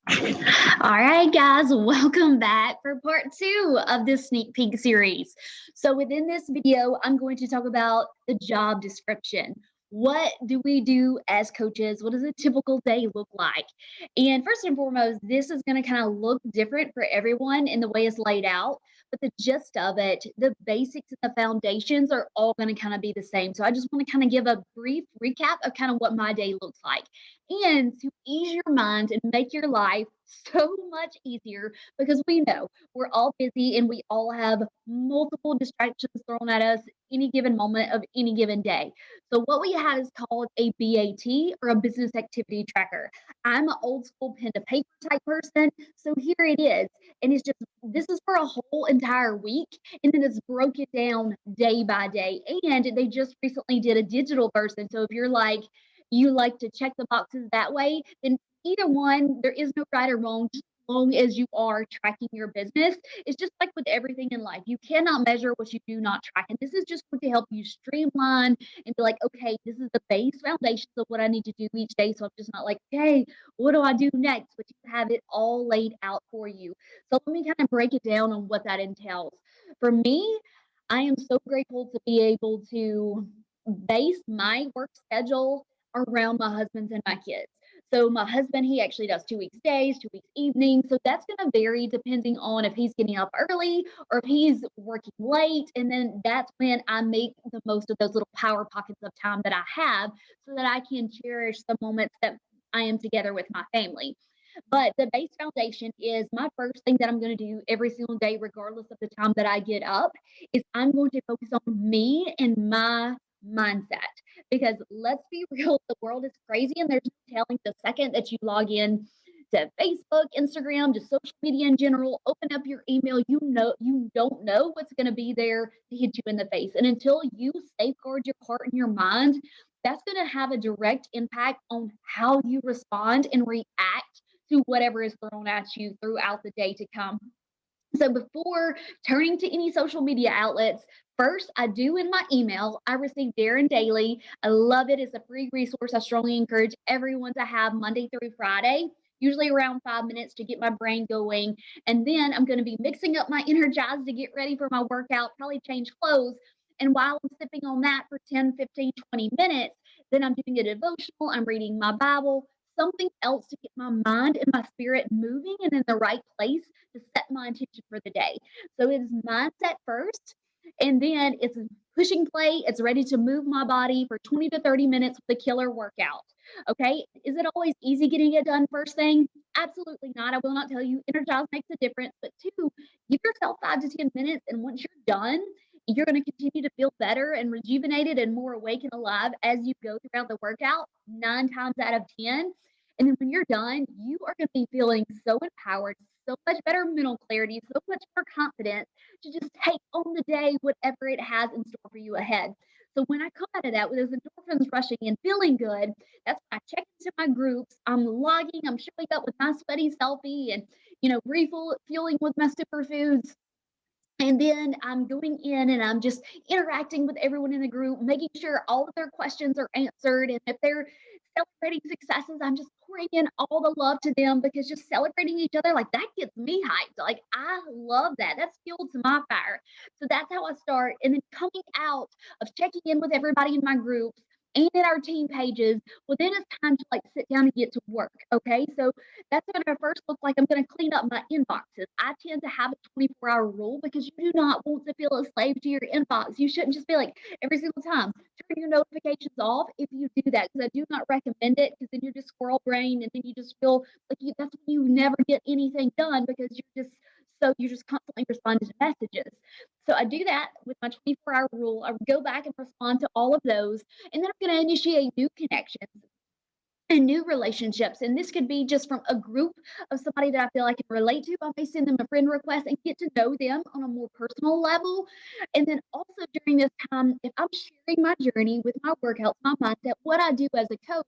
All right, guys, welcome back for part two of this sneak peek series. So, within this video, I'm going to talk about the job description. What do we do as coaches? What does a typical day look like? And first and foremost, this is going to kind of look different for everyone in the way it's laid out, but the gist of it, the basics and the foundations are all going to kind of be the same. So, I just want to kind of give a brief recap of kind of what my day looks like and to ease your mind and make your life so much easier because we know we're all busy and we all have multiple distractions thrown at us any given moment of any given day. So what we have is called a BAT or a business activity tracker. I'm an old school pen to paper type person, so here it is. And it's just this is for a whole entire week and then it's broken down day by day. And they just recently did a digital version. So if you're like you like to check the boxes that way, then either one, there is no right or wrong, just as long as you are tracking your business. It's just like with everything in life. You cannot measure what you do not track. And this is just going to help you streamline and be like, okay, this is the base foundations of what I need to do each day. So I'm just not like, okay, what do I do next? But you have it all laid out for you. So let me kind of break it down on what that entails. For me, I am so grateful to be able to base my work schedule around my husband's and my kids. So my husband, he actually does 2 weeks days, 2 weeks evenings. So that's going to vary depending on if he's getting up early or if he's working late. And then that's when I make the most of those little power pockets of time that I have so that I can cherish the moments that I am together with my family. But the base foundation is my first thing that I'm going to do every single day, regardless of the time that I get up, is I'm going to focus on me and my mindset. Because let's be real, the world is crazy and there's no telling the second that you log in to Facebook, Instagram, just social media in general, open up your email, you don't know what's going to be there to hit you in the face. And until you safeguard your heart and your mind, that's going to have a direct impact on how you respond and react to whatever is thrown at you throughout the day to come. So before turning to any social media outlets, first I do in my email, I receive Darren Daily. I love it. It's a free resource. I strongly encourage everyone to have Monday through Friday, usually around 5 minutes to get my brain going. And then I'm going to be mixing up my Energize to get ready for my workout, probably change clothes. And while I'm sipping on that for 10, 15, 20 minutes, then I'm doing a devotional, I'm reading my Bible, something else to get my mind and my spirit moving and in the right place to set my intention for the day. So it is mindset first, and then it's pushing play. It's ready to move my body for 20 to 30 minutes with a killer workout. Okay. Is it always easy getting it done first thing? Absolutely not. I will not tell you energize makes a difference, but two, give yourself 5 to 10 minutes. And once you're done, you're going to continue to feel better and rejuvenated and more awake and alive as you go throughout the workout 9 times out of 10. And then when you're done, you are going to be feeling so empowered, so much better mental clarity, so much more confident to just take on the day, whatever it has in store for you ahead. So when I come out of that with those endorphins rushing and feeling good, that's when I check into my groups. I'm logging, I'm showing up with my sweaty selfie and, refueling with my superfoods, and then I'm going in and I'm just interacting with everyone in the group, making sure all of their questions are answered. And if they're celebrating successes, I'm just pouring in all the love to them because just celebrating each other, like that gets me hyped. Like I love that. That's fuel to my fire. So that's how I start. And then coming out of checking in with everybody in my groups and in our team pages, well, then it's time to like sit down and get to work. Okay. So that's going to first look like I'm going to clean up my inboxes. I tend to have a 24-hour rule because you do not want to feel a slave to your inbox. You shouldn't just be like every single time, turn your notifications off if you do that, because I do not recommend it, because then you're just squirrel brain and then you just feel like that's when you never get anything done because you're just constantly responding to messages. So I do that with my 24-hour rule. I go back and respond to all of those, and then I'm going to initiate new connections and new relationships. And this could be just from a group of somebody that I feel I can relate to. I may send them a friend request and get to know them on a more personal level. And then also during this time, if I'm sharing my journey with my work health, my mindset, what I do as a coach,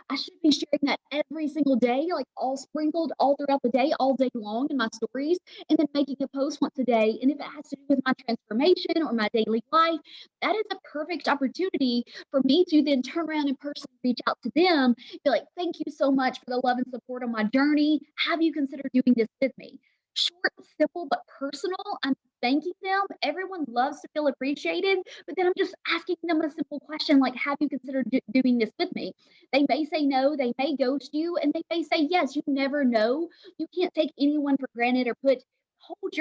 I should be sharing that every single day, like all sprinkled all throughout the day, all day long in my stories, and then making a post once a day. And if it has to do with my transformation or my daily life, that is a perfect opportunity for me to then turn around and personally reach out to them be like, thank you so much for the love and support on my journey. Have you considered doing this with me? Short, simple, but personal. I'm thanking them. Everyone loves to feel appreciated, but then I'm just asking them a simple question like, have you considered doing this with me? They may say no, they may ghost you, and they may say yes. You never know. You can't take anyone for granted or put hold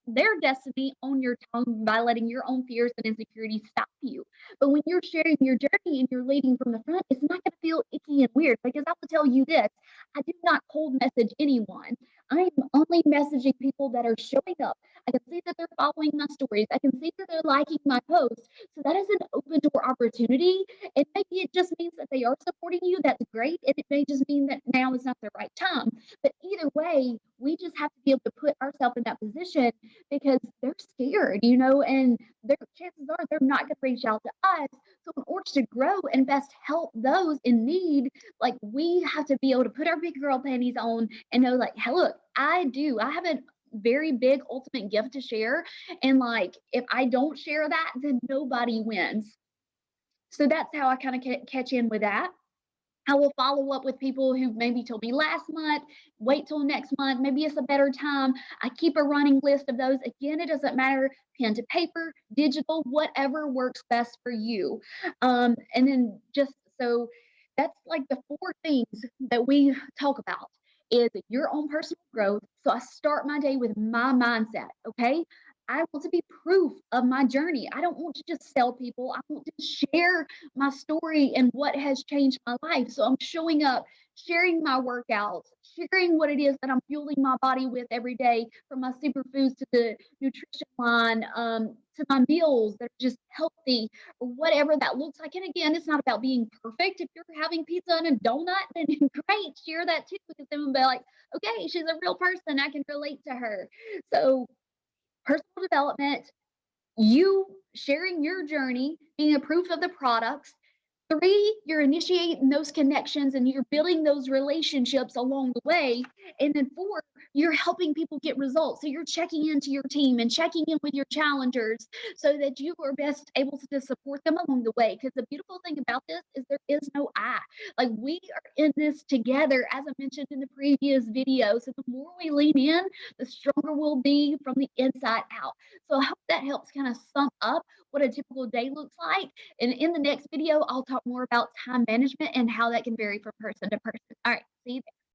their destiny on your tongue by letting your own fears and insecurities stop you. But when you're sharing your journey and you're leading from the front, it's not going to feel icky and weird because I will tell you this, I do not cold message anyone. I am only messaging people that are showing up. I can see that they're following my stories. I can see that they're liking my posts. So that is an open door opportunity. And maybe it just means that they are supporting you. That's great. And it may just mean that now is not the right time. But either way, we just have to be able to put ourselves in that position because they're scared, and their chances are they're not going to reach out to us. So in order to grow and best help those in need, like we have to be able to put our big girl panties on and know, like, hey, look, I have a very big ultimate gift to share. And like, if I don't share that, then nobody wins. So that's how I kind of catch in with that. I will follow up with people who maybe told me last month, wait till next month, maybe it's a better time. I keep a running list of those. Again, it doesn't matter, pen to paper, digital, whatever works best for you. And then just so that's like the four things that we talk about is your own personal growth. So I start my day with my mindset, okay? I want to be proof of my journey. I don't want to just sell people. I want to share my story and what has changed my life. So I'm showing up, sharing my workouts, sharing what it is that I'm fueling my body with every day, from my superfoods to the nutrition line, to my meals that are just healthy, or whatever that looks like. And again, it's not about being perfect. If you're having pizza and a donut, then great, share that too, because then we'll be like, okay, she's a real person. I can relate to her. So personal development, you sharing your journey, being a proof of the products. Three, you're initiating those connections and you're building those relationships along the way. And then four, you're helping people get results. So you're checking into your team and checking in with your challengers so that you are best able to support them along the way. Because the beautiful thing about this is there is no I. Like, we are in this together, as I mentioned in the previous video. So the more we lean in, the stronger we'll be from the inside out. So I hope that helps kind of sum up what a typical day looks like. And in the next video, I'll talk more about time management and how that can vary from person to person. All right, see you there.